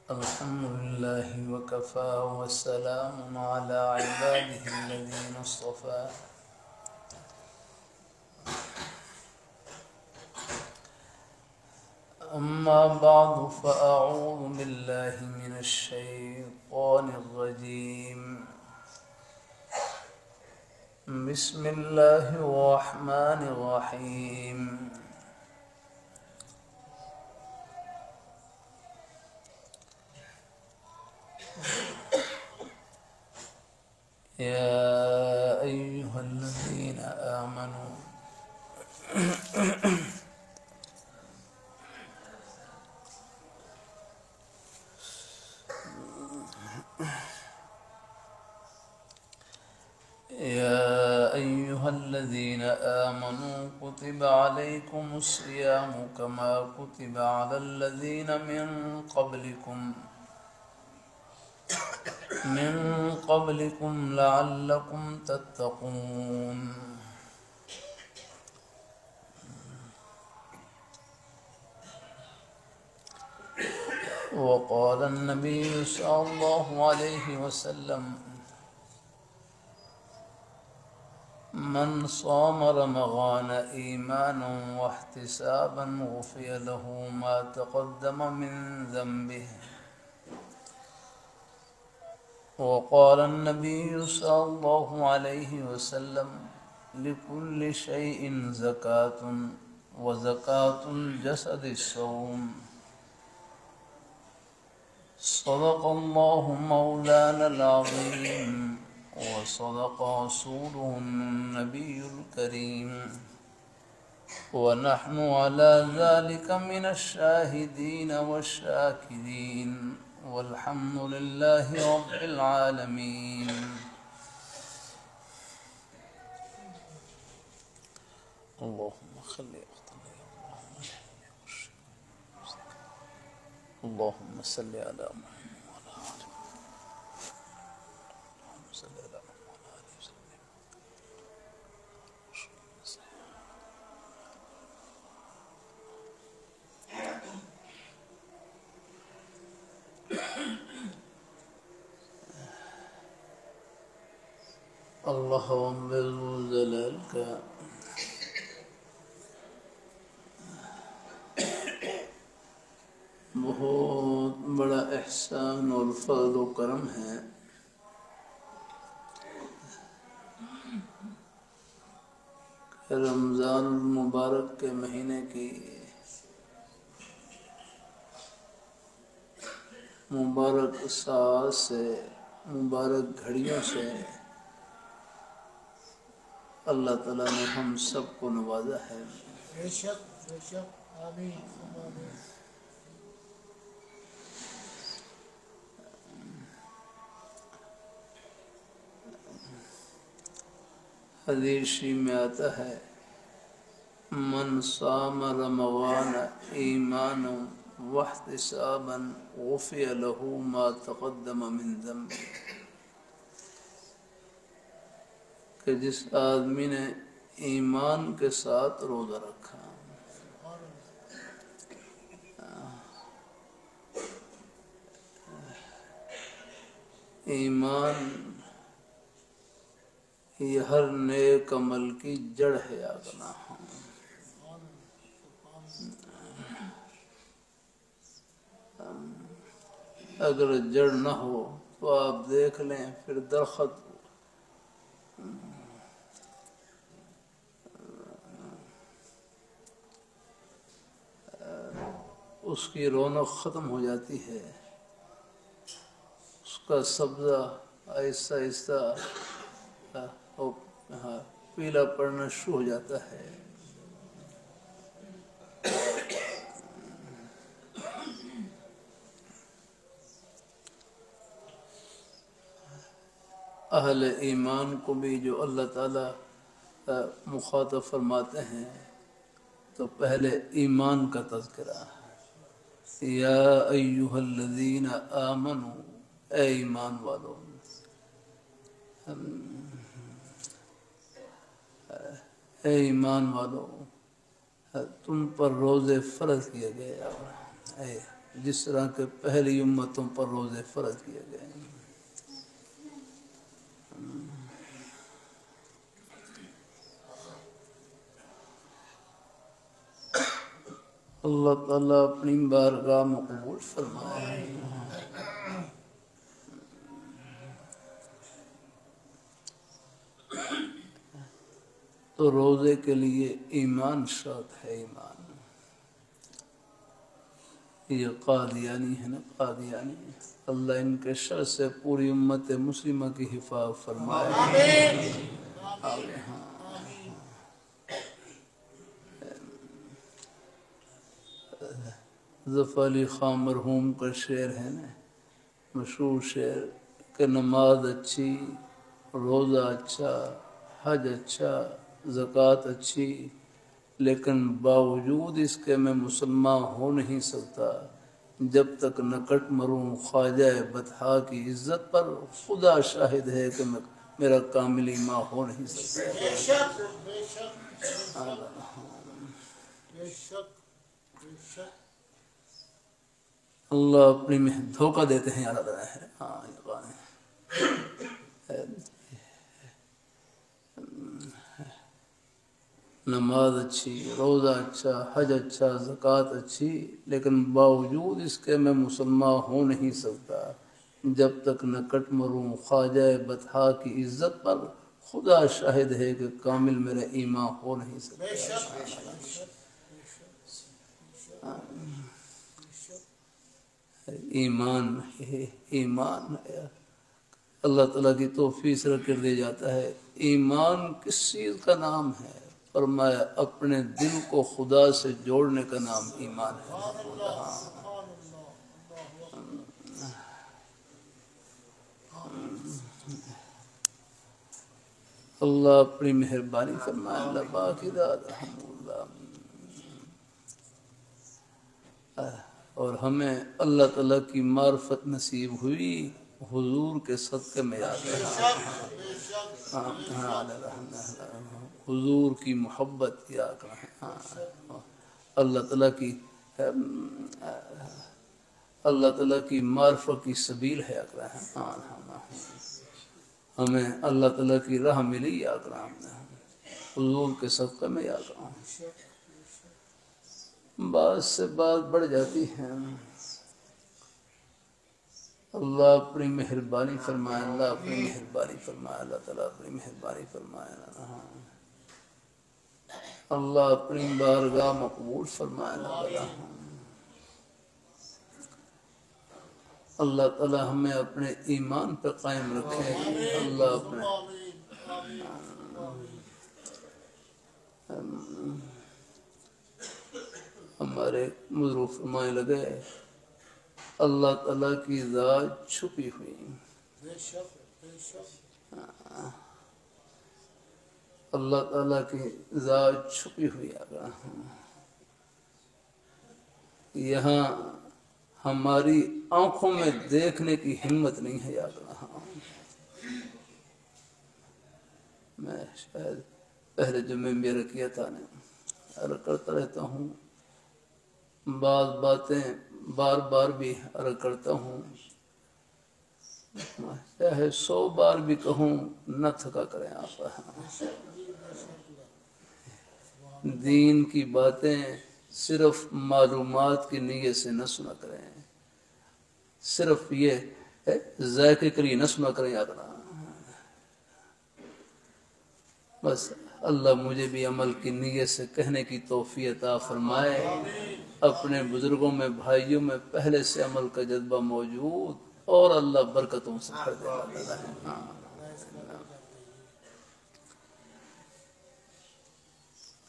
الحمد لله وكفى والسلام على عباده الذين اصطفى أما بعد فأعوذ بالله من الشيطان الرجيم بسم الله الرحمن الرحيم يا أيها الذين آمنوا كتب عليكم الصيام كما كتب على الذين من قبلكم لعلكم تتقون وقال النبي صلى الله عليه وسلم من صام رمضان إيمانا واحتسابا غفر له ما تقدم من ذنبه وقال النبي صلى الله عليه وسلم لكل شيء زكاة وزكاة الجسد الصوم صدق الله مولانا العظيم وصدق رسوله النبي الكريم ونحن على ذلك من الشاهدين والشاكرين والحمد لله رب العالمين اللهم صل اللهم صل على محمد اللہ جلال کا بہت بڑا احسان اور فضل و کرم ہے کہ رمضان المبارک کے مہینے کی مبارک ساعات سے مبارک گھڑیوں سے اللہ تعالیٰ نے ہم سب کو نوازا ہے بے شک آمین آمین حدیث میں آتا ہے من صام رمضان ایمانا واحتسابا غفر له ما تقدم من ذنبه کہ جس آدمی نے ایمان کے ساتھ روزہ رکھا ایمان یہ ہر نیک عمل کی جڑ ہے آگنا اگر جڑ نہ ہو تو آپ دیکھ لیں پھر درخت اس کی رونق ختم ہو جاتی ہے اس کا سبزہ آہستہ آہستہ پیلا پڑنا شروع ہو جاتا ہے اہل ایمان کو بھی جو اللہ تعالی مخاطب فرماتے ہیں تو پہلے ایمان کا تذکرہ ہے یا ایہا الذین آمنوا اے ایمان والو اے ایمان والو تم پر روزے فرض کیے گئے جس طرح کے پہلی امتوں پر روزے فرض کیے گئے ہیں۔ اللہ تعالیٰ اپنی بارگاہ میں قبول فرمائے۔ تو روزے کے لیے ایمان شرط ہے، ایمان۔ یہ قادیانی ہے نا، قادیانی، اللہ ان کے شر سے پوری امت مسلمہ کی حفاظت فرمائے۔ ہاں، ظفر علی خان مرحوم کا شعر ہے نا، مشہور شعر کہ نماز اچھی، روزہ اچھا، حج اچھا، زکوٰۃ اچھی، لیکن باوجود اس کے میں مسلمان ہو نہیں سکتا جب تک نہ کٹ مروں خواجہ بطحا کی عزت پر، خدا شاہد ہے کہ میرا کامل ایمان ہو نہیں سکتا۔ بے شک بے شک بے شک بے شک۔ اللہ اپنی میں دھوکہ دیتے ہیں، یاد رہا ہے۔ ہاں، نماز اچھی، روزہ اچھا، حج اچھا، زکوٰۃ اچھی، لیکن باوجود اس کے میں مسلمان ہو نہیں سکتا جب تک نہ کٹ مروں خواجہ بطحا کی عزت پر، خدا شاہد ہے کہ کامل میرا ایمان ہو نہیں سکتا۔ بے شک بے شک بے شک ایمان ہے، ایمان ہے۔ اللہ تعالیٰ کی توفیق سے کر دیا جاتا ہے ایمان کس چیز کا نام ہے؟ فرمایا اپنے دل کو خدا سے جوڑنے کا نام ایمان ہے۔ اللہ اپنی مہربانی فرمائے۔ اللہ باقی رحم اللہ۔ اور ہمیں اللہ تعالیٰ کی معرفت نصیب ہوئی حضور کے صدقے میں یاد رہا، حضور کی محبت یاد رہا، اللہ تعالیٰ کی معرفت کی سبیل ہے یاد رہا، ہمیں اللہ تعالیٰ کی راہ ملی یاد رہا، حضور کے صدقے میں یاد رہا۔ بات سے بات بڑھ جاتی ہے، اللہ اپنی مہربانی فرمائے، اللہ اپنی مہربانی فرمائے، اللہ تعالیٰ اپنی مہربانی فرمائے، اللہ اپنی بارگاہ مقبول فرمائے۔ اللہ تعالیٰ ہمیں اپنے ایمان پہ قائم رکھے، اللہ اپنے ہمارے بزرگ فرمائے لگے اللہ تعالیٰ کی ذات چھپی ہوئی، اللہ تعالیٰ کی ذات چھپی ہوئی آگا، یہاں ہماری آنکھوں میں دیکھنے کی ہمت نہیں ہے یاد رہا۔ میں شاید پہلے جمعے میں رکھیا تھا عرض کرتا رہتا ہوں، بعض باتیں بار بار بھی عرض کرتا ہوں، چاہے 100 بار بھی کہوں نہ تھکا کریں آپ۔ دین کی باتیں صرف معلومات کی نیت سے نہ سنا کریں، صرف یہ ذائقے کے لیے نہ سنا کریں یاد رہا۔ بس اللہ مجھے بھی عمل کی نیت سے کہنے کی توفیق عطا فرمائے۔ اپنے بزرگوں میں بھائیوں میں پہلے سے عمل کا جذبہ موجود، اور اللہ برکتوں سے بھر دے گا۔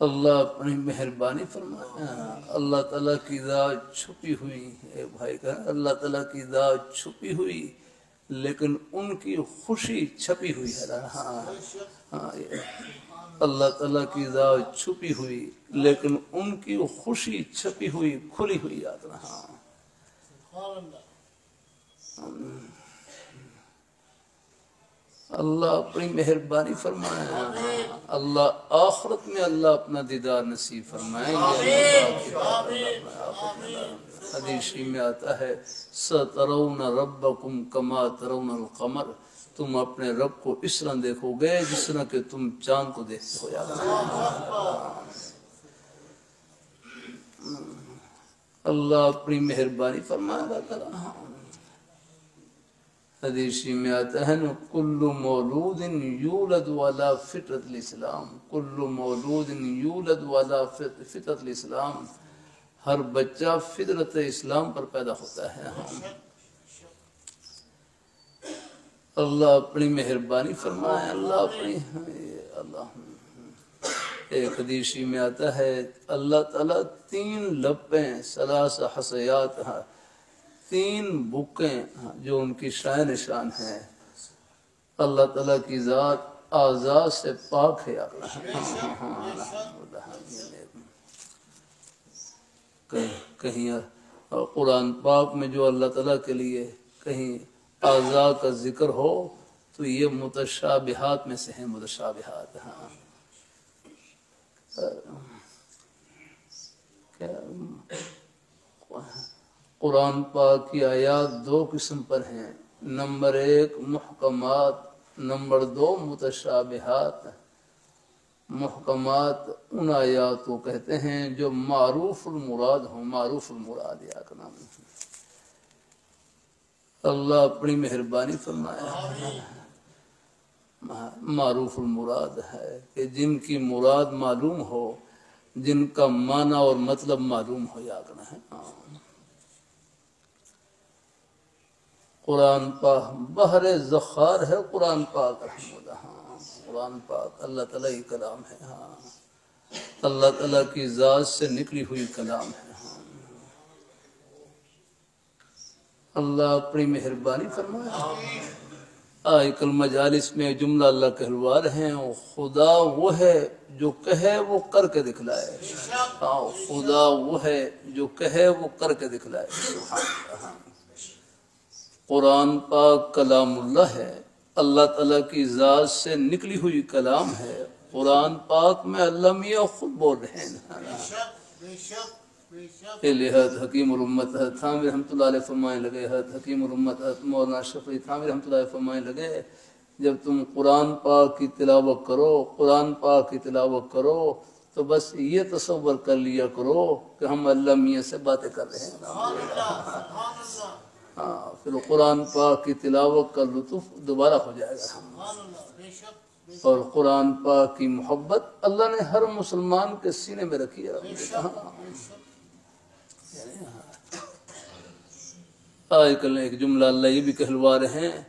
اللہ اپنی مہربانی فرمائے۔ اللہ تعالیٰ کی ذات چھپی ہوئی ہے، بھائی کا اللہ تعالیٰ کی ذات چھپی ہوئی لیکن ان کی خوشی چھپی ہوئی ہے۔ اللہ تعالیٰ کی ذات چھپی ہوئی لیکن ان کی خوشی چھپی ہوئی کھلی ہوئی یاد رہا۔ اللہ اپنی مہربانی فرمائے، اللہ آخرت میں اللہ اپنا دیدار نصیب فرمائیں گے۔ حدیث میں آتا ہے سَتَرَوْنَ رَبَّكُمْ كَمَا تَرَوْنَ الْقَمَرَ، تم اپنے رب کو اس طرح دیکھو گے جس طرح کہ تم چاند کو دیکھتے ہو۔ اللہ اپنی مہربانی فرمائے گا تعالیٰ۔ حدیث میں آتا ہے نا کل مولود یولد علی فطرت الاسلام، کل مولود یولد علی فطرت الاسلام، ہر بچہ فطرت اسلام پر پیدا ہوتا ہے۔ اللہ اپنی مہربانی فرمائے، اللہ اپنی اللہ ایک حدیث میں آتا ہے اللہ تعالیٰ 3 لبیں ثلاث حسیات، 3 بکیں جو ان کی شان ہیں، اللہ تعالیٰ کی ذات اعضاء سے پاک ہے۔ کہیں قرآن پاک میں جو اللہ تعالیٰ کے لیے کہیں اعضاء کا ذکر ہو تو یہ متشابہات میں سے ہیں، متشابہات۔ قرآن پاک کی آیات 2 قسم پر ہیں، نمبر 1 محکمات، نمبر 2 متشابہات۔ محکمات ان آیات کو کہتے ہیں جو معروف المراد ہوں، معروف المراد یا کا نام۔ اللہ اپنی مہربانی فرمائے، معروف المراد ہے کہ جن کی مراد معلوم ہو، جن کا معنی اور مطلب معلوم ہو یا کرنا ہے۔ قرآن پاک بحر ذخار ہے، قرآن پاک رحمہ، قرآن پاک اللہ تعالیٰ کی کلام ہے، اللہ تعالیٰ کی ذات سے نکلی ہوئی کلام ہے۔ اللہ اپنی مہربانی فرمائے۔ آج کل مجالس میں جملہ اللہ کہلوا رہے ہیں، خدا وہ ہے جو کہے وہ کر کے دکھلائے، خدا وہ ہے جو کہے وہ کر کے دکھلائے۔ قرآن پاک کلام اللہ ہے، اللہ تعالیٰ کی ذات سے نکلی ہوئی کلام ہے۔ قرآن پاک میں اللہ میاں خود بول رہے ہیں۔ لحد حکیم الامت تھانوی رحمۃ اللہ علیہ فرمائے لگے، حکیم الامت مولانا شفیع تھانوی رحمۃ اللہ علیہ فرمائے لگے، جب تم قرآن پاک کی تلاوت کرو، قرآن پاک کی تلاوت کرو تو بس یہ تصور کر لیا کرو کہ ہم اللہ میاں سے باتیں کر رہے ہیں۔ پھر قرآن پاک کی تلاوت کا لطف دوبارہ ہو جائے گا، اور قرآن پاک کی محبت اللہ نے ہر مسلمان کے سینے میں رکھی ہے۔ آج کل ایک جملہ اللہ یہ بھی کہلوا رہے ہیں،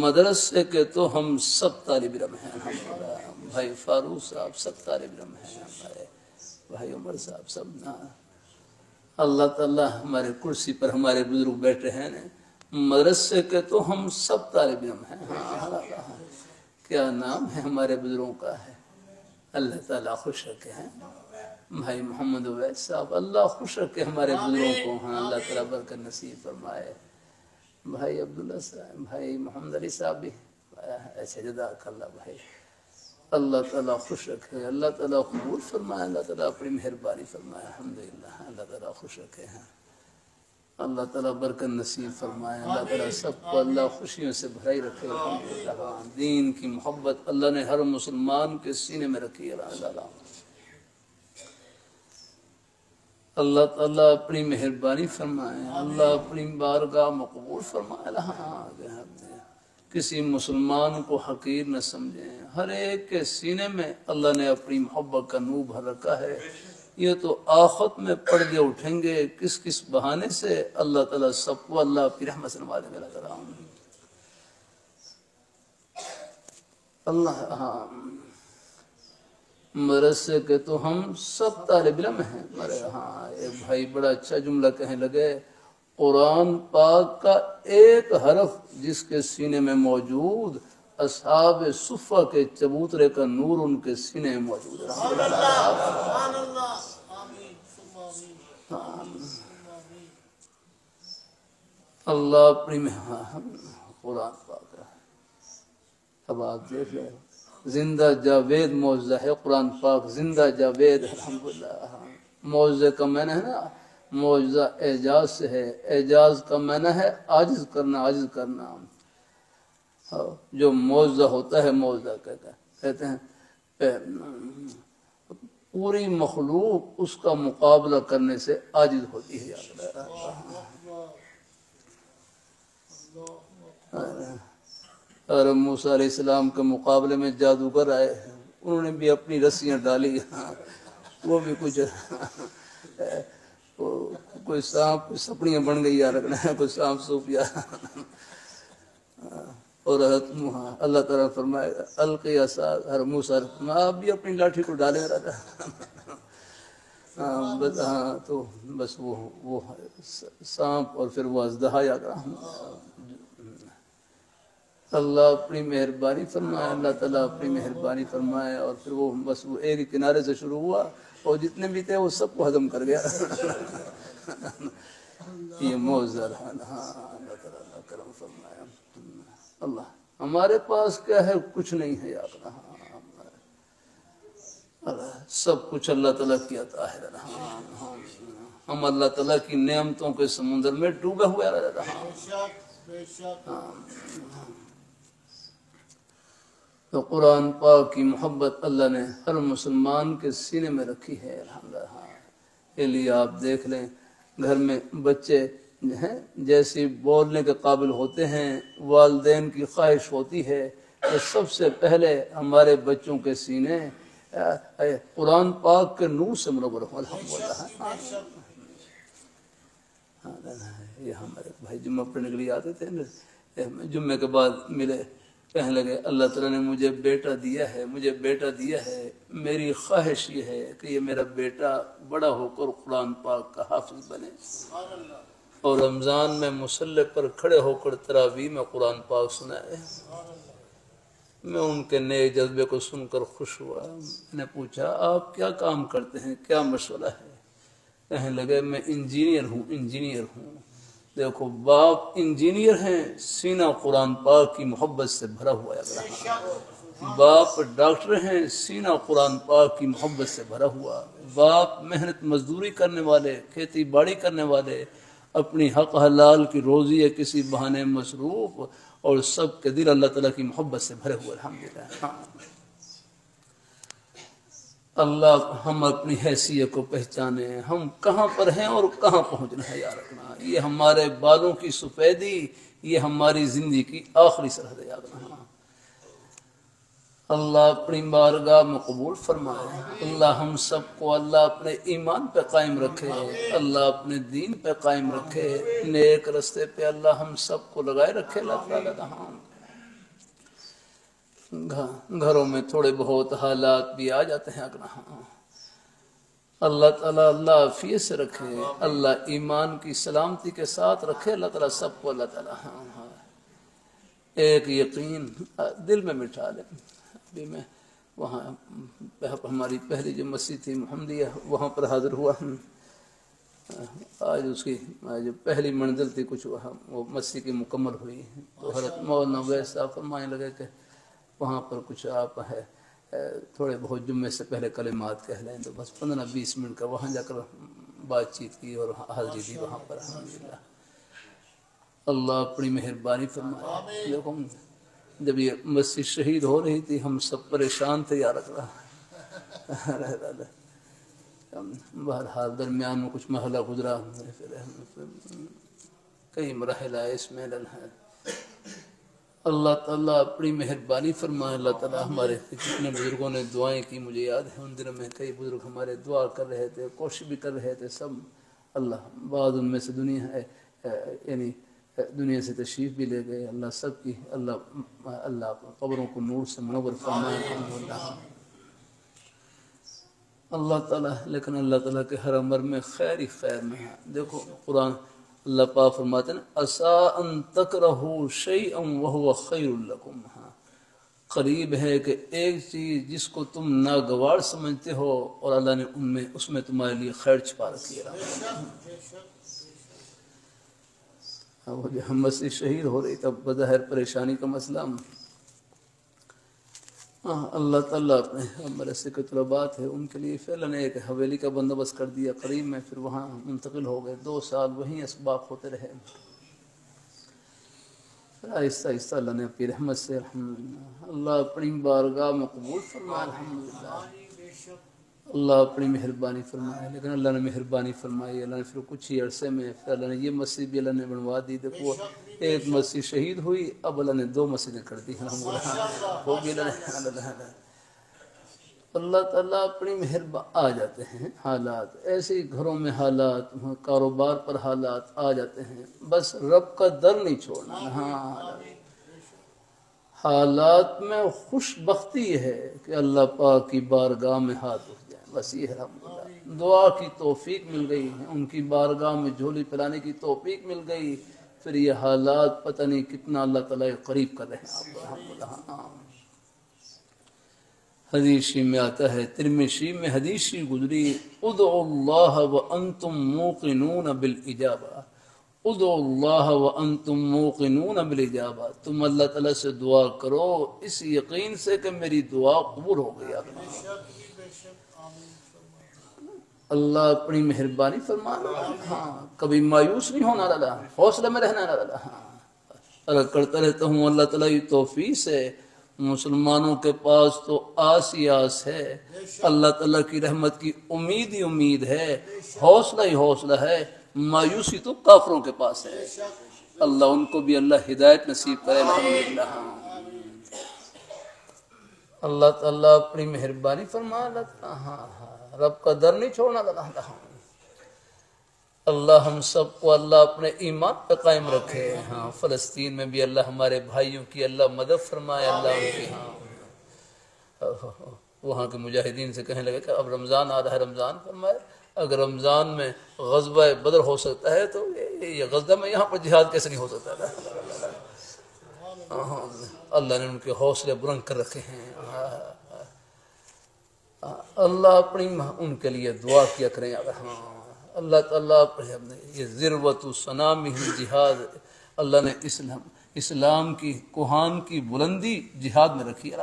مدرسے کے تو ہم سب طالب علم ہیں، بھائی فاروق صاحب سب طالب علم ہیں، بھائی عمر صاحب سب۔ اللہ تعالیٰ ہمارے کرسی پر ہمارے بزرگ بیٹھے ہیں، مدرسے کے تو ہم سب طالب علم ہیں۔ کیا نام ہے ہمارے بزرگوں کا ہے، اللہ تعالیٰ خوش رکھے ہیں۔ بھائی محمد عویس صاحب اللہ خوش رکھے ہمارے بزرگوں کو، اللہ تعالیٰ برکت نصیب فرمائے۔ بھائی عبداللہ صاحب، بھائی محمد علی صاحب بھی ایسے جزاک اللہ بھائی، اللہ تعالیٰ خوش رکھے، اللہ تعالیٰ قبول فرمائے، اللہ تعالیٰ اپنی مہربانی فرمائے۔ الحمدللہ اللہ تعالیٰ خوش رکھے ہیں، اللہ تعالیٰ برکت نصیب فرمائے، اللہ تعالیٰ سب کو اللہ خوشیوں سے بھرائی رکھے۔ الحمدللہ دین کی محبت اللہ نے ہر مسلمان کے سینے میں رکھی ہے۔ اللہ تعالیٰ اپنی مہربانی فرمائے، اللہ اپنی بارگاہ مقبول فرمائے۔ کسی مسلمان کو حقیر نہ سمجھیں، ہر ایک کے سینے میں اللہ نے اپنی محبت کا نور بھر رکھا ہے۔ یہ تو آخرت میں پردے اٹھیں گے کس کس بہانے سے، اللہ تعالیٰ سب کو اللہ اپنی رحمت سے نوازے گا۔ اللہ مدرسے کے تو ہم سب طالب علم ہیں۔ ایک بھائی بڑا اچھا جملہ کہنے لگے، قرآن پاک کا ایک حرف جس کے سینے میں موجود، اصحاب صفہ کے چبوترے کا نور ان کے سینے میں موجود ہے۔ اللہ اپنی قرآن پاک اب آپ دیکھ لیں زندہ جاوید معجزہ ہے قرآن پاک، زندہ جاوید الحمدللہ۔ معجزے کا معنی ہے نا معجزہ اعجاز سے ہے، اعجاز کا معنی ہے عاجز کرنا، عاجز کرنا۔ جو معجزہ ہوتا ہے معجزہ کہتے ہیں پوری مخلوق اس کا مقابلہ کرنے سے عاجز ہوتی ہے۔ اور موسیٰ علیہ السلام کے مقابلے میں جادوگر آئے، انہوں نے بھی اپنی رسیاں ڈالی، وہ بھی کچھ کوئی سانپ سپڑیاں بن گئی یا رکھنا ہے، کوئی سانپ سوپ یا اور اللہ تعالیٰ فرمائے القی عصاک، ہر موسیٰ آپ بھی اپنی لاٹھی کو ڈالے رہتا۔ ہاں تو بس وہ سانپ اور پھر وہ اژدہا یا اللہ اپنی مہربانی فرمائے، اللہ تعالیٰ اپنی مہربانی فرمائے، اور پھر وہ بس وہ ایک ہی کنارے سے شروع ہوا اور جتنے بھی تھے وہ سب کو ہضم کر گیا۔ یہ معجزہ رہا۔ ہاں اللہ تعالیٰ اللہ کرم فرمایا۔ اللہ ہمارے پاس کیا ہے؟ کچھ نہیں ہے یا اللہ، سب کچھ اللہ تعالیٰ کی عطا ہے۔ ہم اللہ تعالیٰ کی نعمتوں کے سمندر میں ڈوبے ہوئے رہے۔ تو قرآن پاک کی محبت اللہ نے ہر مسلمان کے سینے میں رکھی ہے الحمدللہ۔ کے لیے آپ دیکھ لیں گھر میں بچے ہیں جیسے بولنے کے قابل ہوتے ہیں، والدین کی خواہش ہوتی ہے کہ سب سے پہلے ہمارے بچوں کے سینے قرآن پاک کے نور سے منور ہوں الحمدللہ۔ یہ ہمارے بھائی جمعہ پڑھنے کے لیے آتے تھے، جمعے کے بعد ملے، کہنے لگے اللہ تعالیٰ نے مجھے بیٹا دیا ہے، مجھے بیٹا دیا ہے، میری خواہش یہ ہے کہ یہ میرا بیٹا بڑا ہو کر قرآن پاک کا حافظ بنے اور رمضان میں مصلی پر کھڑے ہو کر تراویح میں قرآن پاک سنائے۔ میں ان کے نئے جذبے کو سن کر خوش ہوا۔ میں نے پوچھا آپ کیا کام کرتے ہیں، کیا مشغلہ ہے؟ کہنے لگے میں انجینئر ہوں، انجینئر ہوں۔ دیکھو باپ انجینئر ہیں، سینہ قرآن پاک کی محبت سے بھرا ہوا ہے۔ باپ ڈاکٹر ہیں، سینہ قرآن پاک کی محبت سے بھرا ہوا۔ باپ محنت مزدوری کرنے والے، کھیتی باڑی کرنے والے، اپنی حق حلال کی روزی ہے کسی بہانے مصروف، اور سب کے دل اللہ تعالیٰ کی محبت سے بھرے ہوئے الحمدللہ۔ اللہ ہم اپنی حیثیت کو پہچانے، ہم کہاں پر ہیں اور کہاں پہنچنا ہے یا رکھنا، یہ ہمارے بالوں کی سفیدی، یہ ہماری زندگی کی آخری سرحد یاد رکھنا۔ اللہ اپنی بارگاہ میں قبول فرمائے، اللہ ہم سب کو اللہ اپنے ایمان پہ قائم رکھے، اللہ اپنے دین پہ قائم رکھے، نیک رستے پہ اللہ ہم سب کو لگائے رکھے۔ اللہ تعالیٰ گھروں میں تھوڑے بہت حالات بھی آ جاتے ہیں، اللہ تعالیٰ اللہ عافیت سے رکھے، اللہ ایمان کی سلامتی کے ساتھ رکھے۔ اللہ تعالیٰ سب کو اللہ تعالیٰ ایک یقین دل میں بٹھا لے۔ ابھی میں وہاں ہماری پہلی جو مسجد تھی محمدیہ، وہاں پر حاضر ہوا۔ آج اس کی جو پہلی منزل تھی کچھ وہ مسجد کی مکمل ہوئی، تو حضرت مولانا ویس صاحب فرمانے لگے کہ وہاں پر کچھ آپ ہے تھوڑے بہت جمعے سے پہلے کلمات کہہ لیں، تو بس 15-20 منٹ کا وہاں جا کر بات چیت کی اور حاضری دی وہاں پر الحمدللہ۔ اللہ اپنی مہربانی فرمائے۔ دیکھو جب یہ مسجد شہید ہو رہی تھی ہم سب پریشان تھے یا رکھ رہا، بہرحال درمیان میں کچھ مرحلہ گزرا، کئی مراحل آئے اس میں۔ اللہ تعالیٰ اپنی مہربانی فرمائے۔ اللہ تعالیٰ ہمارے جتنے بزرگوں نے دعائیں کی مجھے یاد ہے، ان دنوں میں کئی بزرگ ہمارے دعا کر رہے تھے، کوشش بھی کر رہے تھے سب۔ اللہ بعض ان میں سے یعنی دنیا سے تشریف بھی لے گئے، اللہ سب کی اللہ قبروں کو نور سے منور فرمائے الحمدللہ۔ اللہ تعالیٰ لیکن اللہ تعالیٰ کے ہر امر میں خیر ہی خیر میں ہے۔ دیکھو قرآن اللہ پاک فرماتے ہیں عسیٰ ان تکرہوا شیئا وہو خیر لکم، قریب ہے کہ ایک چیز جس کو تم ناگوار سمجھتے ہو اور اللہ نے اس میں تمہارے لیے خیر چھپا رکھی ہے۔ وہ جو ہم مسجد شہید ہو رہی تب بظاہر پریشانی کا مسئلہ، اللہ تعالیٰ اپنے مدرسے کے طلبات ہے ان کے لیے فعلا نے ایک حویلی کا بندوبست کر دیا قریب میں، پھر وہاں منتقل ہو گئے، 2 سال وہیں اسباق ہوتے رہے، آہستہ آہستہ اللہ نے اپنی رحمت سے الحمدللہ اللہ اپنی بارگاہ میں قبول فرمایا، الحمدللہ اللہ اپنی مہربانی فرمائے۔ لیکن اللہ نے مہربانی فرمائی، اللہ نے پھر کچھ ہی عرصے میں پھر اللہ نے یہ مسجد بھی اللہ نے بنوا دی، دیکھو ایک مسجد شہید ہوئی، اب اللہ نے 2 مسجدیں کر دی، الحمدللہ وہ بھی اللہ تعالیٰ اپنی مہربان آ جاتے ہیں حالات، ایسے ہی گھروں میں حالات، کاروبار پر حالات آ جاتے ہیں، بس رب کا در نہیں چھوڑنا۔ ہاں حالات میں خوش بختی ہے کہ اللہ پاک کی بارگاہ میں ہاتھ اٹھ جائیں، بس یہ ہے الحمدللہ، دعا کی توفیق مل گئی، ان کی بارگاہ میں جھولی پلانے کی توفیق مل گئی، پھر یہ حالات پتہ نہیں کتنا اللہ تعالیٰ قریب کر رہے ہیں آپ کو، الحمدللہ۔ حدیثی میں آتا ہے، ترمذی میں حدیثی گزری، ادعوا اللہ وانتم موقنون بالاجابہ، ادعوا اللہ وانتم موقنون بالاجابہ، تم اللہ تعالیٰ سے دعا کرو اس یقین سے کہ میری دعا قبول ہو گئی۔ اللہ اپنی مہربانی فرمانا، ہاں کبھی مایوس نہیں ہونا لالا، حوصلے میں رہنا لالا، ہاں اگر کرتا رہتا ہوں اللہ تعالیٰ کی توفیق سے، مسلمانوں کے پاس تو آس ہی آس ہے، اللہ تعالیٰ کی رحمت کی امید ہی امید ہے، حوصلہ ہی حوصلہ ہے، مایوسی تو کافروں کے پاس ہے، اللہ ان کو بھی اللہ ہدایت نصیب کرے، الحمدللہ۔ اللہ تعالیٰ اپنی مہربانی فرما، ہاں رب کا در نہیں چھوڑنا، اللہ ہم سب کو اللہ اپنے ایمان پہ قائم رکھے، ہاں فلسطین میں بھی اللہ ہمارے بھائیوں کی اللہ مدد فرمائے، اللہ ان کی ہاں وہاں کے مجاہدین سے کہنے لگے کہ اب رمضان آ رہا ہے، رمضان فرمائے، اگر رمضان میں غزوہ بدر ہو سکتا ہے تو یہ غزہ میں یہاں پر جہاد کیسے نہیں ہو سکتا ہے؟ اللہ نے ان کے حوصلے بلند کر رکھے ہیں، اللہ اپنی ان کے لیے دعا کیا کریں، ہاں اللہ تعالیٰ یہ ذروۃ سنامہ جہاد، اللہ نے اسلام کی کوہان کی بلندی جہاد میں رکھی،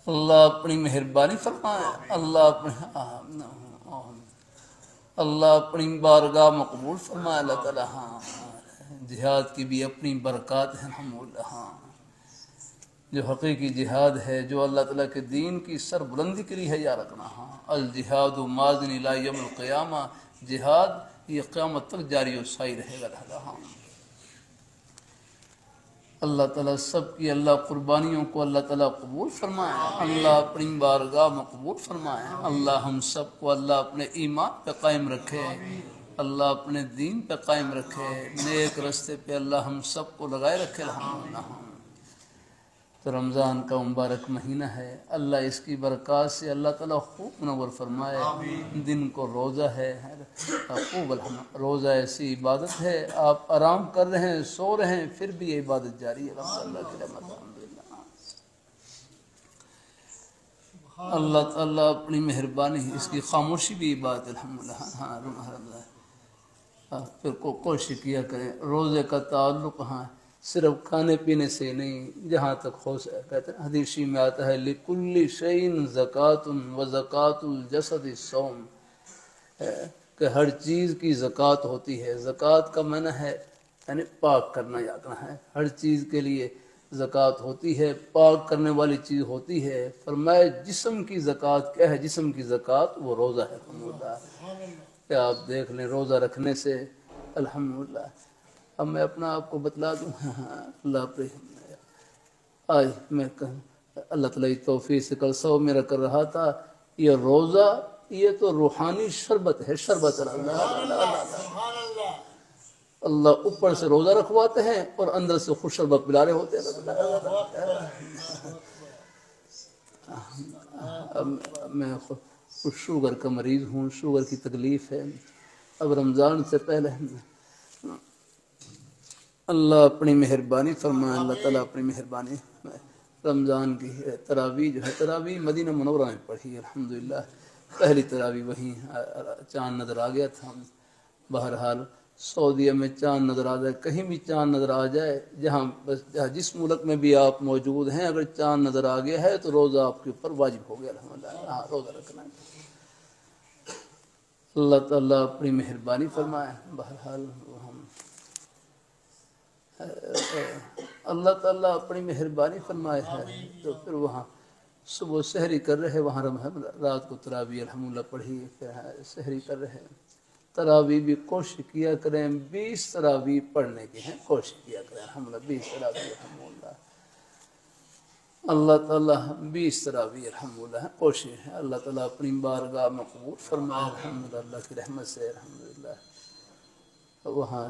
اللہ اپنی مہربانی فرمائے، اللہ اپنی بارگاہ مقبول فرمائے، اللہ تعالیٰ ہاں جہاد کی بھی اپنی برکات ہیں، الحمدللہ، جو حقیقی جہاد ہے، جو اللہ تعالیٰ کے دین کی سر بلندی کے لیے ہے، یا رکھنا، ہاں الجہاد ماضٍ الی یوم القیامہ، جہاد یہ قیامت تک جاری و ساری رہے گا، اللہ تعالیٰ سب کی اللہ قربانیوں کو اللہ تعالیٰ قبول فرمائے، اللہ اپنی بارگاہ میں قبول فرمائے، اللہ ہم سب کو اللہ اپنے ایمان پہ قائم رکھے، اللہ اپنے دین پہ قائم رکھے، نیک رستے پہ اللہ ہم سب کو لگائے رکھے، الحمدللہ۔ تو رمضان کا مبارک مہینہ ہے، اللہ اس کی برکات سے اللہ تعالیٰ خوب منور فرمائے، دن کو روزہ ہے، خوب روزہ ایسی عبادت ہے، آپ آرام کر رہے ہیں، سو رہے ہیں، پھر بھی یہ عبادت جاری ہے، اللہ کی رحمت، الحمدللہ۔ اللہ تعالیٰ اپنی مہربانی، اس کی خاموشی بھی عبادت، الحمدللہ۔ پھر کوشش کیا کریں، روزے کا تعلق ہاں صرف کھانے پینے سے نہیں، جہاں تک ہو سکے، کہتے ہیں حدیث میں آتا ہے لِكُلِّ شَيْءٍ زَكَاةٌ وَزَكَاةُ الْجَسَدِ الصَّوْمُ، کہ ہر چیز کی زکوٰۃ ہوتی ہے، زکوٰۃ کا معنی ہے یعنی پاک کرنا، یاد رکھنا ہے، ہر چیز کے لیے زکوٰۃ ہوتی ہے، پاک کرنے والی چیز ہوتی ہے، فرمایا جسم کی زکوٰۃ کیا ہے؟ جسم کی زکوٰۃ وہ روزہ ہے، الحمدللہ، کہ آپ دیکھ لیں روزہ رکھنے سے، الحمدللہ۔ اب میں اپنا آپ کو بتلا دوں، اللہ پہ آج میں اللہ تعالیٰ کی توفیق سے کل سو میرا کر رہا تھا، یہ روزہ یہ تو روحانی شربت ہے، شربت اللہ اوپر سے روزہ رکھواتے ہیں اور اندر سے خوش شربت پلا رہے ہوتے ہیں۔ میں شوگر کا مریض ہوں، شوگر کی تکلیف ہے، اب رمضان سے پہلے اللہ اپنی مہربانی فرمائے، اللہ تعالیٰ اپنی مہربانی، رمضان کی تراویح جو ہے، تراویح مدینہ منورہ میں پڑھی، الحمدللہ، پہلی تراویح وہیں چاند نظر آ گیا تھا، بہرحال سعودیہ میں چاند نظر آ جائے، کہیں بھی چاند نظر آ جائے، جس ملک میں بھی آپ موجود ہیں، اگر چاند نظر آ گیا ہے تو روزہ آپ کے اوپر واجب ہو گیا الحمدللہ، ہاں روزہ رکھنا ہے۔ اللہ تعالیٰ اپنی مہربانی فرمائے۔ بہرحال ہم اللہ تعالیٰ اپنی مہربانی فرمائے ہے تو پھر وہاں صبح سحری کر رہے، وہاں رات کو تراویح الحمدللہ پڑھی، پھر سحری کر رہے۔ تراویح بھی کوشش کیا کریں 20 تراویح پڑھنے کی ہیں، کوشش کیا کریں الحمدللہ 20 تراویح الحمدللہ۔ اللہ تعالیٰ 20 تراویح الحمدللہ کوشش ہے، اللہ تعالیٰ اپنی بارگاہ میں قبول فرمائے الحمدللہ، اللہ کی رحمت سے الحمدللہ۔ وہاں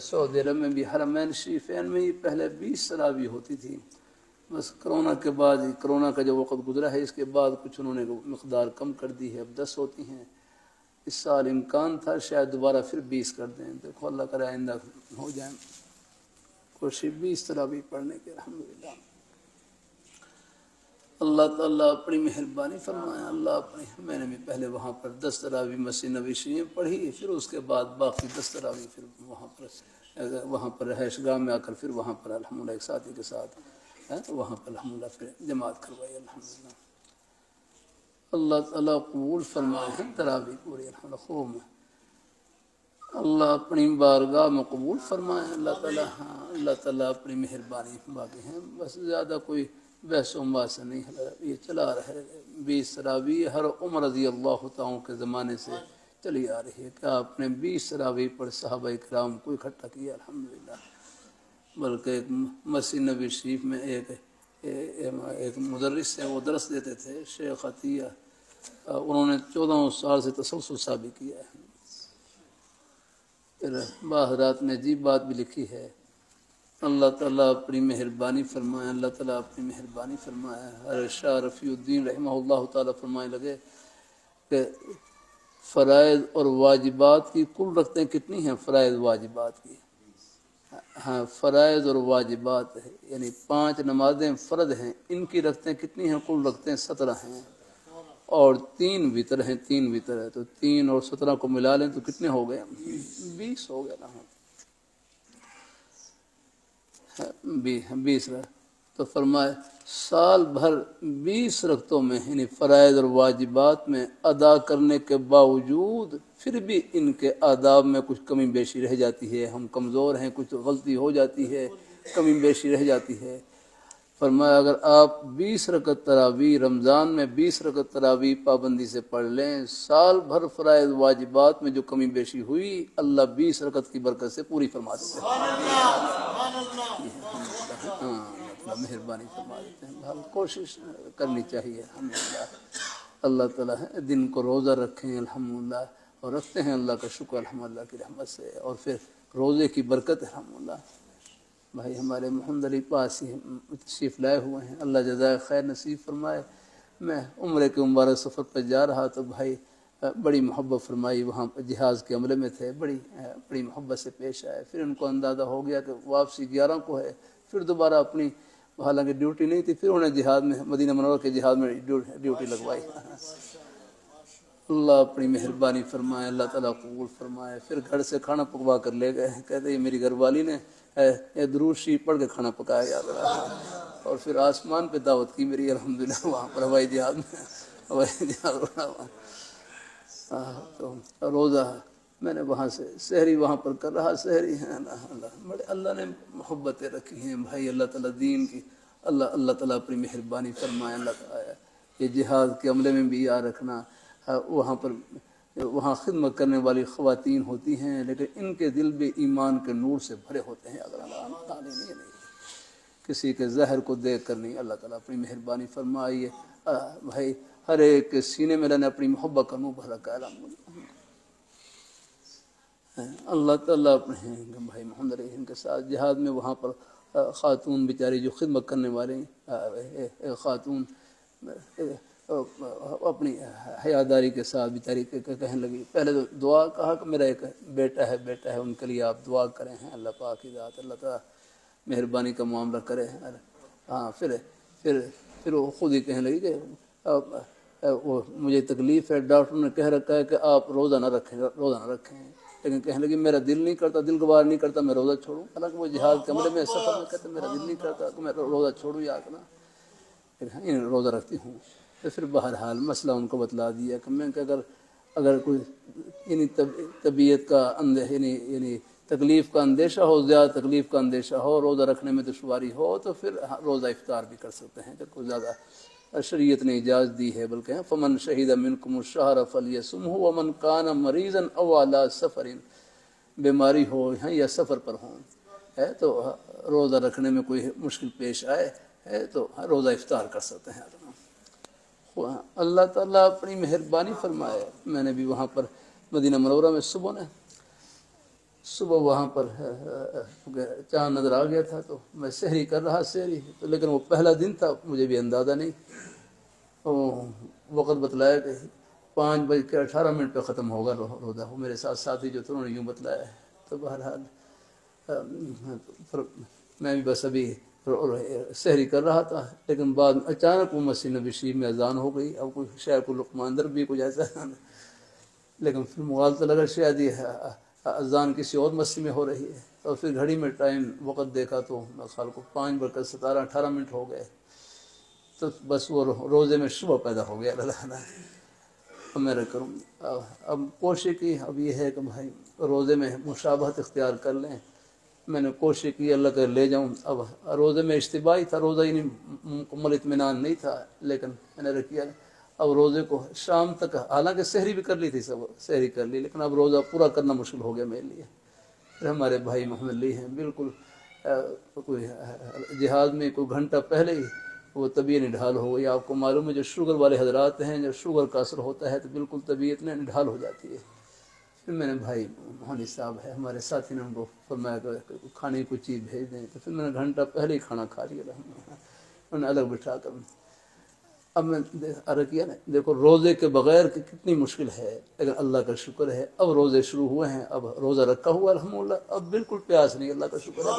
سعودی عرب میں بھی حرمین شریفین میں ہی پہلے 20 تراویح ہوتی تھی، بس کرونا کے بعد، کرونا کا جو وقت گزرا ہے اس کے بعد کچھ انہوں نے مقدار کم کر دی ہے، اب 10 ہوتی ہیں۔ اس سال امکان تھا شاید دوبارہ پھر 20 کر دیں، دیکھو اللہ کرے آئندہ ہو جائیں کوشش 20 تراویح پڑھنے کے الحمدللہ۔ اللہ تعالیٰ اپنی مہربانی فرمائے۔ اللہ اپنی، میں نے بھی پہلے وہاں پر 10 تراویح مسجد نبوی شریف پڑھی، پھر اس کے بعد باقی 10 تراویح پھر وہاں پر رہائش گاہ میں آ کر پھر وہاں پر الحمدللہ ایک ساتھی کے ساتھ وہاں پر الحمدللہ پھر جماعت کروائی الحمدللہ۔ اللہ تعالیٰ قبول فرمائے ہیں تراویح پوری الحمدللہ خوب میں، اللہ اپنی بارگاہ میں قبول فرمائے اللہ تعالیٰ۔ ہاں اللہ تعالیٰ اپنی مہربانی باقی ہیں، بس زیادہ کوئی بحث و مباحث نہیں ہے، یہ چلا رہے 20 تراویح ہر عمر رضی اللہ تعالیٰ کے زمانے سے چلی آ رہی ہے کہ آپ نے 20 تراویح پر صحابہ کرام کو اکٹھا کیا الحمدللہ۔ بلکہ ایک مسجد نبوی شریف میں ایک مدرس ہیں، وہ درس دیتے تھے شیخ عطیہ، انہوں نے 14 سال سے تسلسل ثابت کیا ہے۔ پھر بعض رات میں عجیب بات بھی لکھی ہے، اللہ تعالیٰ اپنی مہربانی فرمائے، اللہ تعالیٰ اپنی مہربانی فرمائے۔ حضرت شاہ رفیع الدین رحمہ اللہ تعالیٰ فرمائے لگے کہ فرائض اور واجبات کی کل رکھتے کتنی ہیں؟ فرائض واجبات کی، ہاں فرائض اور واجبات ہے، یعنی 5 نمازیں فرض ہیں، ان کی رکھتے کتنی ہیں؟ کل رکھتے 17 ہیں، اور 3 وتر ہیں، 3 وتر ہے تو 3 اور 17 کو ملا لیں تو کتنے ہو گئے؟ 20 ہو گیا نا، 20 تو فرمائے سال بھر 20 رکعتوں میں یعنی فرائض اور واجبات میں ادا کرنے کے باوجود پھر بھی ان کے آداب میں کچھ کمی بیشی رہ جاتی ہے، ہم کمزور ہیں، کچھ غلطی ہو جاتی ہے، کمی بیشی رہ جاتی ہے۔ فرمایا اگر آپ 20 رکعت تراویح رمضان میں 20 رکعت تراویح پابندی سے پڑھ لیں، سال بھر فرائض واجبات میں جو کمی بیشی ہوئی اللہ 20 رکعت کی برکت سے پوری فرما دیتے ہیں۔ مہربانی فرما دیتے ہیں، کوشش کرنی چاہیے الحمدللہ۔ اللہ تعالیٰ دن کو روزہ رکھیں الحمدللہ، اور رکھتے ہیں اللہ کا شکر الحمدللہ کی رحمت سے، اور پھر روزے کی برکت الحمدللہ۔ بھائی ہمارے محمد علی پاس ہی تشریف لائے ہوئے ہیں، اللہ جزائے خیر نصیب فرمائے۔ میں عمرے کے مبارک سفر پر جا رہا تو بھائی بڑی محبت فرمائی، وہاں پر جہاز کے عملے میں تھے، بڑی محبت سے پیش آئے۔ پھر ان کو اندازہ ہو گیا کہ واپسی 11 کو ہے، پھر دوبارہ اپنی حالانکہ ڈیوٹی نہیں تھی، پھر انہیں جہاد میں مدینہ منورہ کے جہاد میں ڈیوٹی لگوائی۔ اللہ اپنی مہربانی فرمائے، اللہ تعالیٰ قبول فرمائے۔ پھر گھر سے کھانا پکوا کر لے گئے، کہتے ہیں میری گھر والی نے درود شریف پڑھ کے کھانا پکایا یاد رہا، اور پھر آسمان پہ دعوت کی میری الحمدللہ، وہاں پر ہوائی جہاز میں تو روزہ میں نے وہاں سے سحری وہاں پر کر رہا، سحری ہے بڑے اللہ نے محبتیں رکھی ہیں بھائی، اللہ تعالیٰ دین کی اللہ تعالیٰ اپنی مہربانی فرمائے۔ اللہ تعالیٰ یہ جہاد کے عملے میں بھی یاد رکھنا، وہاں خدمت کرنے والی خواتین ہوتی ہیں لیکن ان کے دل بھی ایمان کے نور سے بھرے ہوتے ہیں، اگر اللہ تعالیٰ نہیں کسی کے ظاہر کو دیکھ کر نہیں، اللہ تعالیٰ اپنی مہربانی فرمائیے بھائی، ہر ایک کے سینے میں اللہ نے اپنی محبت کا نور بھر رکھا ہے اللہ تعالیٰ اپنے بھائی محمد علیہ کے ساتھ جہاد میں وہاں پر خاتون بیچاری جو خدمت کرنے والے خاتون اپنی حیاداری کے ساتھ بیچاری کہنے لگی، پہلے تو دعا کہا کہ میرا ایک بیٹا ہے ان کے لیے آپ دعا کریں ہیں، اللہ پاک کی ذات اللہ تعالیٰ مہربانی کا معاملہ کرے۔ ہاں پھر وہ خود ہی کہنے لگی کہ وہ مجھے تکلیف ہے، ڈاکٹر نے کہہ رکھا ہے کہ آپ روزہ نہ رکھیں۔ لیکن کہنے لگی میرا دل نہیں کرتا، دل گوار نہیں کرتا میں روزہ چھوڑوں. حالانکہ وہ جہاد کے عملے میں سفر میں کہتے میرا دل نہیں کرتا کہ میں روزہ چھوڑوں یا کرنا، لیکن روزہ رکھتی ہوں. تو پھر بہرحال مسئلہ ان کو بتلا دیا کہ میں کہ اگر کوئی یعنی طبیعت کا یعنی تکلیف کا اندیشہ ہو، زیادہ تکلیف کا اندیشہ ہو، روزہ رکھنے میں دشواری ہو تو پھر روزہ افطار بھی کر سکتے ہیں. جب کوئی زیادہ شریعت نے اجازت دی ہے، بلکہ فمن شہید منکم الشہر فلیصمہ ومن کان مریضا او علی سفر، بیماری ہو یا سفر پر ہوں ہے تو روزہ رکھنے میں کوئی مشکل پیش آئے ہے تو روزہ افطار کر سکتے ہیں. اللہ تعالیٰ اپنی مہربانی فرمائے. میں نے بھی وہاں پر مدینہ منورہ میں صبح وہاں پر چاند نظر آ گیا تھا تو میں سحری کر رہا سحری تو، لیکن وہ پہلا دن تھا مجھے بھی اندازہ نہیں. وقت بتلایا کہ 5:18 پہ ختم ہوگا روزہ. وہ میرے ساتھی جو تھے انہوں نے یوں بتلایا ہے. تو بہرحال میں بھی بس ابھی سحری کر رہا تھا، لیکن بعد اچانک وہ مسجد نبی شریف میں اذان ہو گئی. اب کوئی شاید کو لقمہ اندر بھی کچھ ایسا، لیکن پھر مغالطہ لگا شاید یہ اذان کسی اور مسجد میں ہو رہی ہے. اور پھر گھڑی میں ٹائم وقت دیکھا تو میں خیال کو 5:17-18 ہو گئے. تو بس وہ روزے میں شبہ پیدا ہو گیا. اللہ اب میں کروں اب کوشش کی، اب یہ ہے کہ بھائی روزے میں مشابہت اختیار کر لیں. میں نے کوشش کی اللہ کر لے جاؤں. اب روزے میں اشتباہی تھا، روزہ ہی مکمل اطمینان نہیں تھا، لیکن میں نے کیا اب روزے کو شام تک، حالانکہ سحری بھی کر لی تھی، سب سحری کر لی، لیکن اب روزہ پورا کرنا مشکل ہو گیا میرے لیے. پھر ہمارے بھائی محمد علی ہیں، بالکل کوئی جہاد میں کوئی گھنٹہ پہلے ہی وہ طبیعت نڈھال ہو گئی. آپ کو معلوم ہے جو شوگر والے حضرات ہیں، جب شوگر کا اثر ہوتا ہے تو بالکل طبیعت نڈھال ہو جاتی ہے. پھر میں نے بھائی مہانی صاحب ہے ہمارے ساتھی نے ان کو فرمایا کہ کھانے کی کوئی چیز بھیج دیں. تو پھر میں نے گھنٹہ پہلے ہی کھانا کھا لیا. انہوں نے الگ بٹھا کر اب میں عرض کیا نا، دیکھو روزے کے بغیر کتنی مشکل ہے، لیکن اللہ کا شکر ہے اب روزے شروع ہوئے ہیں، اب روزہ رکھا ہوا الحمدللہ، اب بالکل پیاس نہیں. اللہ کا شکر ہے.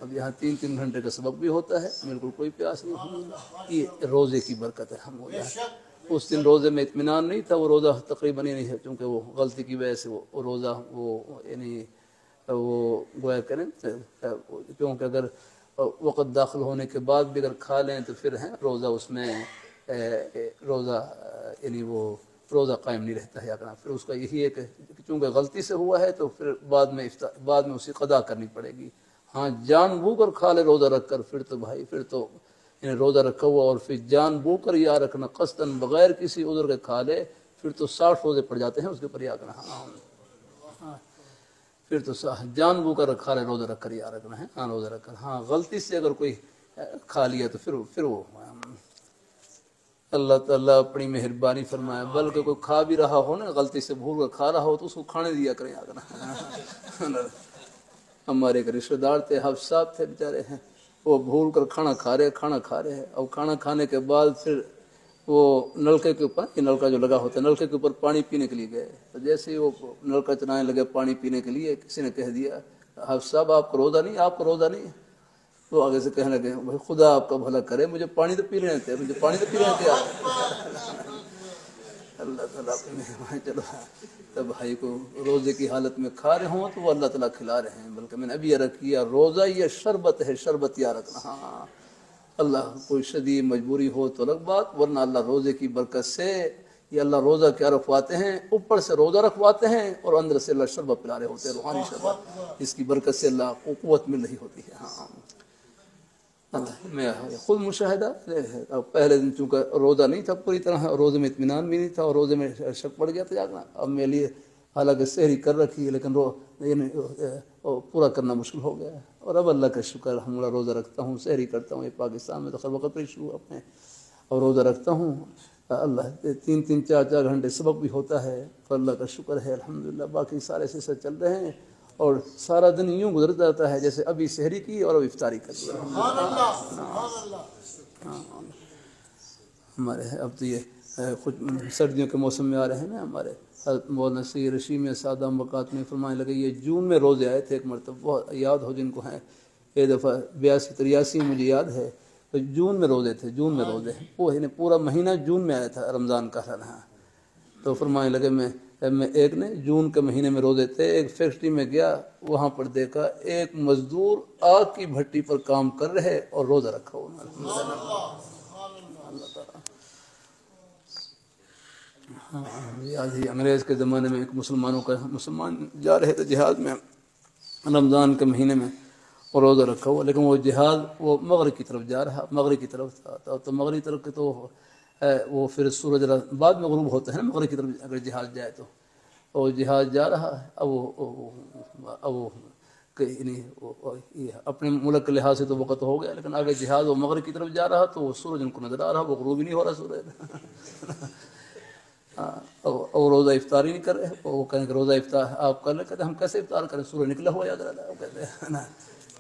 اب یہاں 3 گھنٹے کا سبق بھی ہوتا ہے، بالکل کوئی پیاس نہیں. الحمدللہ یہ روزے کی برکت ہے. الحمدللہ اس دن روزے میں اطمینان نہیں تھا، وہ روزہ تقریباً ہی نہیں ہے، کیونکہ وہ غلطی کی وجہ سے وہ روزہ وہ یعنی وہ گویا کریں، کیونکہ اگر وقت داخل ہونے کے بعد بھی اگر کھا لیں تو پھر ہیں روزہ اس میں روزہ یعنی وہ روزہ قائم نہیں رہتا ہے. اگر پھر اس کا یہی ہے کہ چونکہ غلطی سے ہوا ہے تو پھر بعد میں اسی قضا کرنی پڑے گی. ہاں جان بوجھ کر کھا لے روزہ رکھ کر، پھر تو بھائی پھر تو یعنی روزہ رکھا ہوا اور پھر جان بوجھ کر یا رکھنا قصداً بغیر کسی عذر کے کھا لے، پھر تو 60 روزے پڑ جاتے ہیں اس کے پر یا کرنا. پھر تو جان بوجھ کر کھا لے روزہ رکھ کر یا رکھنا ہے. ہاں روزہ رکھ کر، ہاں غلطی سے اگر کوئی کھا لیا تو پھر وہ اللہ تعالیٰ اپنی مہربانی فرمائے. بلکہ کوئی کھا بھی رہا ہو نا، غلطی سے بھول کر کھا رہا ہو تو اس کو کھانے دیا کریں. ہمارے ایک رشتہ دار تھے، حفظ صاحب تھے بیچارے ہیں، وہ بھول کر کھانا کھا رہے ہیں. اور کھانا کھانے کے بعد پھر وہ نلکے کے اوپر، یہ نلکا جو لگا ہوتا ہے نلکے کے اوپر پانی پینے کے لیے گئے. تو جیسے ہی وہ نلکا چلانے لگے پانی پینے کے لیے، کسی نے کہہ دیا حفظ صاحب آپ کو روزہ نہیں، آپ کو روزہ نہیں. تو آگے سے کہنے لگے بھائی خدا آپ کا بھلا کرے، مجھے پانی تو پی لینے تھے، مجھے پانی تو پی لینے تھے. اللہ تعالیٰ اپنے چلو تب بھائی کو روزے کی حالت میں کھا رہے ہوں تو وہ اللہ تعالیٰ کھلا رہے ہیں. بلکہ میں نے ابھی عرض کیا روزہ یہ شربت ہے، شربت یا رکھنا. ہاں اللہ کوئی شدید مجبوری ہو تو الگ بات، ورنہ اللہ روزے کی برکت سے یہ اللہ روزہ کیا رکھواتے ہیں، اوپر سے روزہ رکھواتے ہیں اور اندر سے اللہ شربت پلا رہے ہوتے ہیں، روحانی شربت، اس کی برکت سے اللہ کو قوت مل رہی ہوتی ہے. ہاں میں خود مشاہدہ، پہلے دن چونکہ روزہ نہیں تھا پوری طرح، روزے میں اطمینان بھی نہیں تھا اور روزے میں شک پڑ گیا تھا جاگنا. اب میرے لیے حالانکہ سحری کر رکھی ہے لیکن پورا کرنا مشکل ہو گیا ہے. اور اب اللہ کا شکر الحمدللہ روزہ رکھتا ہوں، سحری کرتا ہوں. یہ پاکستان میں تو خیر وقت ہی شروع اپنے، اور روزہ رکھتا ہوں. اللہ 3 4 گھنٹے سبق بھی ہوتا ہے تو اللہ کا شکر ہے الحمدللہ. باقی سارے سلسلے چل رہے ہیں اور سارا دن یوں گزرتا رہتا ہے جیسے ابھی سحری کی اور اب افطاری کر لی. ہمارے اب تو یہ کچھ سردیوں کے موسم میں آ رہے ہیں نا. ہمارے مولانا سید رشید سادہ مقات میں فرمانے لگے یہ جون میں روزے آئے تھے ایک مرتبہ، بہت یاد ہو جن کو ہیں، ایک دفعہ 82 مجھے یاد ہے، تو جون میں روزے تھے. جون میں روزے وہ پورا مہینہ جون میں آیا تھا رمضان کا. تو فرمانے لگے میں میں ایک نے جون کے مہینے میں روزے تھے، ایک فیکٹری میں گیا، وہاں پر دیکھا ایک مزدور آگ کی بھٹی پر کام کر رہے اور روزہ رکھا ہوا۔ اللہ تعالیٰ یاد ہی انگریز کے زمانے میں ایک مسلمان جا رہے تھے جہاد میں رمضان کے مہینے میں، اور روزہ رکھا ہوا، لیکن وہ جہاد وہ مغرب کی طرف جا رہا، مغرب کی طرف تھا تو مغرب کی طرف کے تو وہ پھر سورج بعد میں غروب ہوتا ہے نا مغرب کی طرف اگر جہاد جائے تو، اور جہاد جا رہا ہے، اب وہ اپنے ملک کے لحاظ سے تو وقت ہو گیا، لیکن آگے جہاد وہ مغرب کی طرف جا رہا تو وہ سورج ان کو نظر آ رہا، وہ غروب ہی نہیں ہو رہا سورج اور روزہ افطار ہی نہیں کر رہے، وہ کہیں کہ روزہ افطار آپ کر لیں، کہتے ہم کیسے افطار کریں، سورج نکلا ہوا یاد رہا، وہ کہتے ہیں نا۔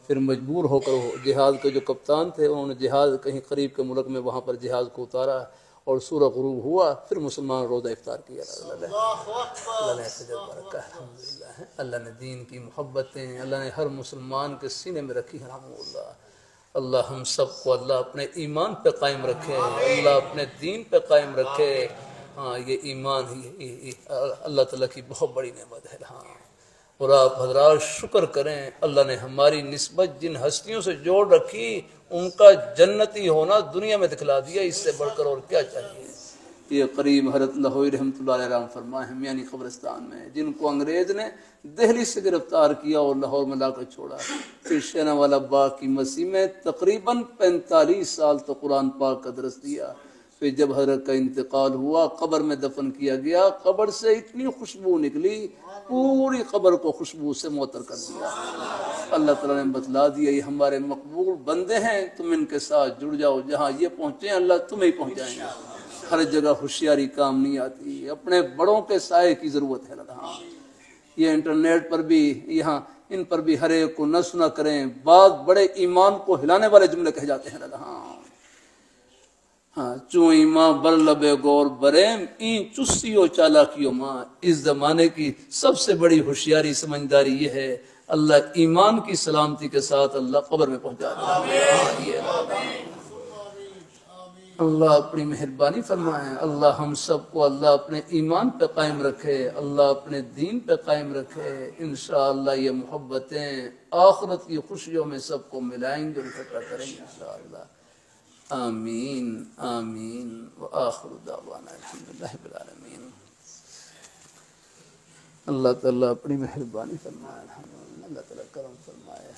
پھر مجبور ہو کر وہ جہاد کے جو کپتان تھے انہوں نے جہاد کہیں قریب کے ملک میں وہاں پر جہاز کو اتارا اور سورج غروب ہوا، پھر مسلمان روزہ افطار کیا۔ اللہ نے اللہ نے دین کی محبتیں اللہ نے ہر مسلمان کے سینے میں رکھی ہے، الحمدللہ۔ اللہ ہم سب کو اللہ اپنے ایمان پہ قائم رکھے، اللہ اپنے دین پہ قائم رکھے۔ ہاں یہ ایمان ہی اللہ تعالیٰ کی بہت بڑی نعمت ہے۔ ہاں اور آپ حضرات شکر کریں، اللہ نے ہماری نسبت جن ہستیوں سے جوڑ رکھی ان کا جنتی ہونا دنیا میں دکھلا دیا، اس سے بڑھ کر اور کیا چاہیے۔ یہ قریب حضرت لاہوری رحمۃ اللہ علیہ رحم فرمائے ہیں میانی قبرستان میں، جن کو انگریز نے دہلی سے گرفتار کیا اور لاہور میں لا کر چھوڑا، پھر شینا والا باغ کی مسیح میں تقریباً 45 سال تک قرآن پاک کا درس دیا۔ پھر جب حضرت کا انتقال ہوا قبر میں دفن کیا گیا، قبر سے اتنی خوشبو نکلی پوری قبر کو خوشبو سے معطر کر دیا۔ اللہ تعالیٰ نے بتلا دیا یہ ہمارے مقبول بندے ہیں، تم ان کے ساتھ جڑ جاؤ، جہاں یہ پہنچے ہیں اللہ تمہیں پہنچائیں گے۔ ہر جگہ ہوشیاری کام نہیں آتی، اپنے بڑوں کے سائے کی ضرورت ہے۔ ہاں یہ انٹرنیٹ پر بھی یہاں ان پر بھی ہر ایک کو نہ سنا کریں، بعض بڑے ایمان کو ہلانے والے جملے کہے جاتے ہیں۔ ہاں چوئی ماں بر لبے گور بریم این چسیو چالاکیو ماں، اس زمانے کی سب سے بڑی ہوشیاری سمجھداری یہ ہے اللہ ایمان کی سلامتی کے ساتھ اللہ قبر میں پہنچا دے۔ اللہ اپنی مہربانی فرمائے، اللہ ہم سب کو اللہ اپنے ایمان پہ قائم رکھے، اللہ اپنے دین پہ قائم رکھے۔ انشاءاللہ یہ محبتیں آخرت کی خوشیوں میں سب کو ملائیں گے اور اکٹھا کریں گے انشاءاللہ۔ آمین آمین وآخر دعوانا الحمدللہ رب العالمین۔ اللہ تعالیٰ اپنی مہربانی فرمائے، الحمدللہ اللہ تعالیٰ کرم فرمائے،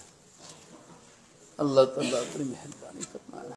اللہ تعالیٰ اپنی مہربانی فرمائے۔